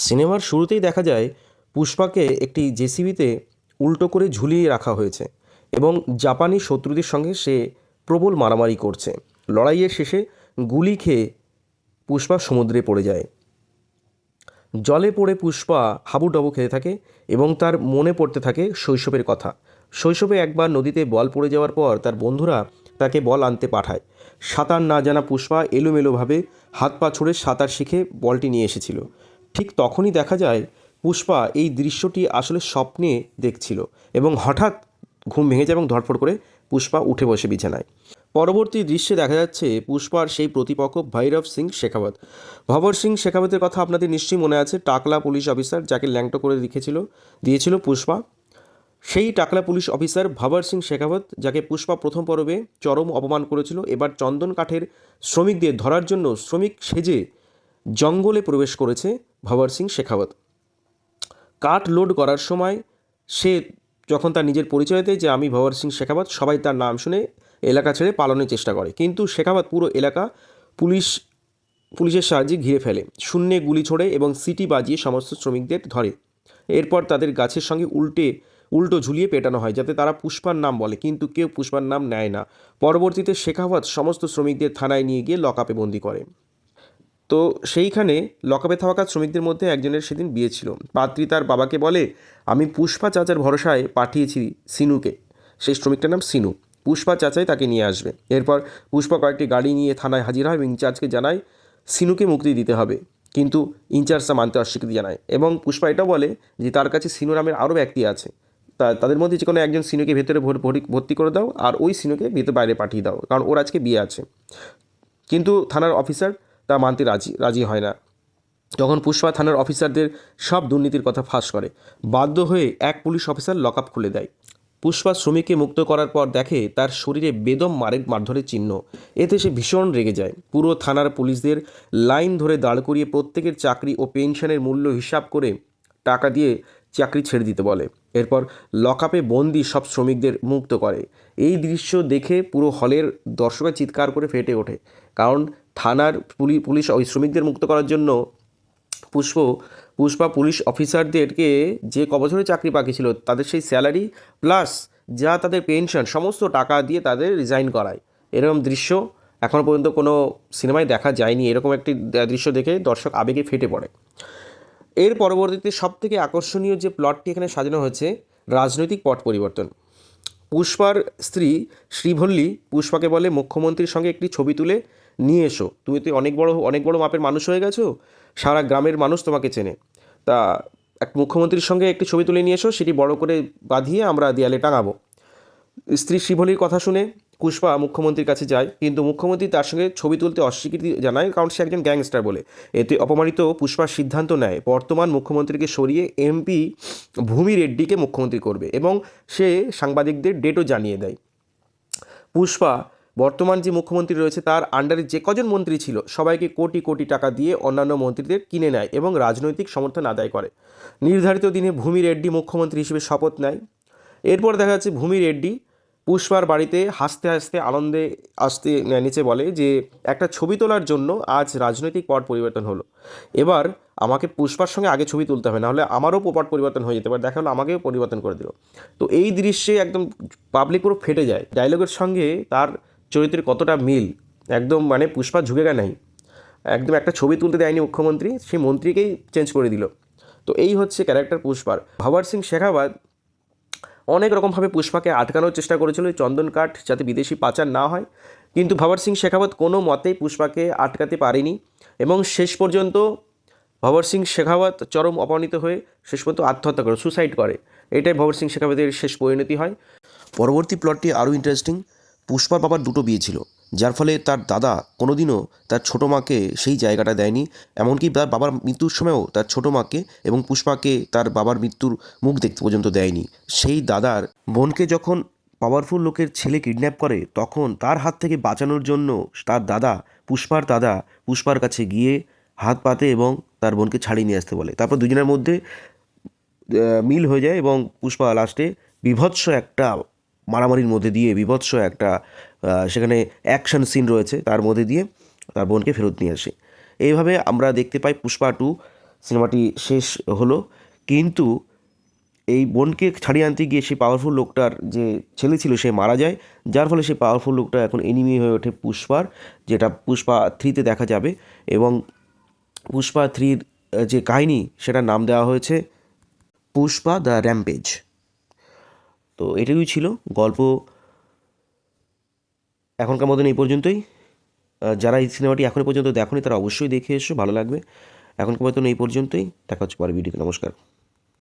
সিনেমার শুরুতেই দেখা যায় পুষ্পাকে একটি জেসিবিতে উল্টো করে ঝুলিয়ে রাখা হয়েছে এবং জাপানি শত্রুদের সঙ্গে সে প্রবল মারামারি করছে। লড়াইয়ের শেষে গুলি খেয়ে পুষ্পা সমুদ্রে পড়ে যায়। জলে পড়ে পুষ্পা হাবুডুবু খেতে থাকে এবং তার মনে পড়তে থাকে শৈশবের কথা। শৈশবে একবার নদীতে বল পড়ে যাওয়ার পর তার বন্ধুরা তাকে বল আনতে পাঠায়। সাঁতার না জানা পুষ্পা এলোমেলোভাবে হাত পা ছুড়ে সাঁতার শিখে বলটি নিয়ে এসেছিল। ঠিক তখনই দেখা যায় পুষ্পা এই দৃশ্যটি আসলে স্বপ্নে দেখছিল এবং হঠাৎ ঘুম ভেঙে যায় এবং ধড়ফড় করে পুষ্পা উঠে বসে বিছানায়। পরবর্তী দৃশ্যে দেখা যাচ্ছে পুষ্পার সেই প্রতিপক্ষ ভৈরব সিং শেখাওয়াত। ভবর সিং শেখাওয়াতের কথা আপনাদের নিশ্চয়ই মনে আছে, টাকলা পুলিশ অফিসার যাকে ল্যাংটো করে দিয়েছিল পুষ্পা। সেই টাকলা পুলিশ অফিসার ভবর সিং শেখাওয়াত, যাকে পুষ্পা প্রথম পর্বে চরম অপমান করেছিল, এবার চন্দন কাঠের শ্রমিকদের ধরার জন্য শ্রমিক সেজে জঙ্গলে প্রবেশ করেছে ভবর সিং শেখাওয়াত। কাঠ লোড করার সময় সে যখন তার নিজের পরিচয় দেয় যে আমি ভবর সিং শেখাওয়াত, সবাই তার নাম শুনে এলাকা ছেড়ে পালানোর চেষ্টা করে, কিন্তু শেখাওয়াত পুরো এলাকা পুলিশের সাহায্যে ঘিরে ফেলে, শূন্যে গুলি ছোড়ে এবং সিটি বাজিয়ে সমস্ত শ্রমিকদের ধরে। এরপর তাদের গাছের সঙ্গে উল্টো ঝুলিয়ে পেটানো হয় যাতে তারা পুষ্পার নাম বলে, কিন্তু কেউ পুষ্পার নাম নেয় না। পরবর্তীতে শেখাওয়াত সমস্ত শ্রমিকদের থানায় নিয়ে গিয়ে লকআপে বন্দি করে। তো সেইখানে লকআপে থাকা শ্রমিকদের মধ্যে একজনের সেদিন বিয়ে ছিল। পাত্রী তার বাবাকে বলে, আমি পুষ্পা চাচার ভরসায় পাঠিয়েছি সিনুকে, সেই শ্রমিকটার নাম সিনু, পুষ্পা চাচাই তাকে নিয়ে আসবে। এরপর পুষ্পা কয়েকটি গাড়ি নিয়ে থানায় হাজির হয় এবং ইনচার্জকে জানায় সিনুকে মুক্তি দিতে হবে, কিন্তু ইনচার্জরা মানতে অস্বীকৃতি জানায় এবং পুষ্পা এটাও বলে যে তার কাছে সিনু নামের আরও ব্যক্তি আছে, তাদের মধ্যে যে কোনো একজন সিনুকে ভেতরে ভর্তি করে দাও আর ওই সিনুকে বাইরে পাঠিয়ে দাও, কারণ ওর আজকে বিয়ে আছে। কিন্তু থানার অফিসার তা মানতে রাজি হয় না। তখন পুষ্পা থানার অফিসারদের সব দুর্নীতির কথা ফাঁস করে। বাধ্য হয়ে এক পুলিশ অফিসার লকআপ খুলে দেয়। পুষ্পা শ্রমিককে মুক্ত করার পর দেখে তার শরীরে বেদম মারধরের চিহ্ন। এতে সে ভীষণ রেগে যায়। পুরো থানার পুলিশদের লাইন ধরে দাঁড় করিয়ে প্রত্যেকের চাকরি ও পেনশনের মূল্য হিসাব করে টাকা দিয়ে চাকরি ছেড়ে দিতে বলে। এরপর লকআপে বন্দি সব শ্রমিকদের মুক্ত করে। এই দৃশ্য দেখে পুরো হলের দর্শকরা চিৎকার করে ফেটে ওঠে, কারণ থানার পুলিশ ওই শ্রমিকদের মুক্ত করার জন্য পুষ্পা পুলিশ অফিসারদেরকে যে কবছরে চাকরি পাকিয়েছিল তাদের সেই স্যালারি প্লাস যা তাদের পেনশন সমস্ত টাকা দিয়ে তাদের রিজাইন করায়। এরকম দৃশ্য এখনও পর্যন্ত কোনো সিনেমায় দেখা যায়নি। এরকম একটি দৃশ্য দেখে দর্শক আবেগে ফেটে পড়ে। এর পরবর্তীতে সবথেকে আকর্ষণীয় যে প্লটটি এখানে সাজানো হয়েছে, রাজনৈতিক পট পরিবর্তন। পুষ্পার স্ত্রী শ্রীভল্লী পুষ্পাকে বলে, মুখ্যমন্ত্রীর সঙ্গে একটি ছবি তুলে নিয়ে এসো, তুমি তো অনেক বড় মাপের মানুষ হয়ে গেছো, সারা গ্রামের মানুষ তোমাকে চেনে, তা এক মুখ্যমন্ত্রীর সঙ্গে একটি ছবি তুলে নিয়ে এসো, সেটি বড় করে বাঁধিয়ে আমরা দেয়ালে টাঙাবো। স্ত্রী শ্রীভল্লীর কথা শুনে পুষ্পা মুখ্যমন্ত্রীর কাছে যায়, কিন্তু মুখ্যমন্ত্রী তার সঙ্গে ছবি তুলতে অস্বীকৃতি জানায়, কারণ সে একজন গ্যাংস্টার বলে। এতে অপমানিত পুষ্পার সিদ্ধান্ত নেয় বর্তমান মুখ্যমন্ত্রীকে সরিয়ে এমপি ভূমি রেড্ডিকে মুখ্যমন্ত্রী করবে এবং সে সাংবাদিকদের ডেটও জানিয়ে দেয়। পুষ্পা বর্তমান যে মুখ্যমন্ত্রী রয়েছে তার আন্ডারে যে কজন মন্ত্রী ছিল সবাইকে কোটি কোটি টাকা দিয়ে অন্যান্য মন্ত্রীদের কিনে নেয় এবং রাজনৈতিক সমর্থন আদায় করে। নির্ধারিত দিনে ভূমি রেড্ডি মুখ্যমন্ত্রী হিসেবে শপথ নেয়। এরপর দেখা যাচ্ছে ভূমি রেড্ডি পুষ্পার বাড়িতে হাসতে হাসতে আনন্দে নিচে বলে যে একটা ছবি তোলার জন্য আজ রাজনৈতিক পট পরিবর্তন হলো, এবার আমাকে পুষ্পার সঙ্গে আগে ছবি তুলতে হবে, নাহলে আমারও পট পরিবর্তন হয়ে যেতে পারে। দেখা হলো আমাকেও পরিবর্তন করে দিল। তো এই দৃশ্যে একদম পাবলিক পুরো ফেটে যায়। ডায়লগের সঙ্গে তার চরিত্রের কতটা মিল, একদম মানে পুষ্পা ঝুঁকে নাই, একদম একটা ছবি তুলতে দেয়নি মুখ্যমন্ত্রী, সেই মন্ত্রীকেই চেঞ্জ করে দিল। তো এই হচ্ছে ক্যারেক্টার পুষ্পার। ভবর সিং শেখাওয়াত অনেক রকমভাবে পুষ্পাকে আটকানোর চেষ্টা করেছিল চন্দন কাঠ যাতে বিদেশি পাচার না হয়, কিন্তু ভবর সিং শেখাওয়াত কোনো মতেই পুষ্পাকে আটকাতে পারেনি এবং শেষ পর্যন্ত ভবর সিং শেখাওয়াত চরম অপমানিত হয়ে শেষ পর্যন্ত আত্মহত্যা করে, সুসাইড করে। এটাই ভবর সিং শেখাওয়াতের শেষ পরিণতি হয়। পরবর্তী প্লটটি আরও ইন্টারেস্টিং। পুষ্পার বাবার দুটো বিয়ে ছিল, যার ফলে তার দাদা কোনোদিনও তার ছোটো মাকে সেই জায়গাটা দেয়নি, এমনকি তার বাবার মৃত্যুর সময়ও তার ছোটো মাকে এবং পুষ্পাকে তার বাবার মৃত্যুর মুখ দেখতে পর্যন্ত দেয়নি। সেই দাদার বোনকে যখন পাওয়ারফুল লোকের ছেলে কিডন্যাপ করে, তখন তার হাত থেকে বাঁচানোর জন্য তার দাদা পুষ্পার কাছে গিয়ে হাত পাতে এবং তার বোনকে ছাড়িয়ে নিয়ে আসতে বলে। তারপর দুজনের মধ্যে মিল হয়ে যায় এবং পুষ্পা লাস্টে বিভৎস একটা মারামারির মধ্যে দিয়ে সেখানে অ্যাকশন সিন রয়েছে, তার মধ্যে দিয়ে তার বোনকে ফেরত নিয়ে আসে। এইভাবে আমরা দেখতে পাই পুষ্পা 2 সিনেমাটি শেষ হলো। কিন্তু এই বোনকে ছাড়িয়ে আনতে গিয়ে সেই পাওয়ারফুল লোকটার যে ছেলে ছিল সে মারা যায়, যার ফলে সেই পাওয়ারফুল লোকটা এখন এনিমি হয়ে ওঠে পুষ্পার, যেটা পুষ্পা 3-তে দেখা যাবে। এবং পুষ্পা 3-র যে কাহিনী সেটার নাম দেওয়া হয়েছে পুষ্পা দ্য র্যাম্পেজ। তো এটাই ছিল গল্প এখনকার মতন এই পর্যন্তই। যারা এই সিনেমাটি এখনও পর্যন্ত দেখোনি তারা অবশ্যই দেখে এসো, ভালো লাগবে। এখনকার মতন এই পর্যন্তই, দেখা হচ্ছে পরের ভিডিওতে। নমস্কার।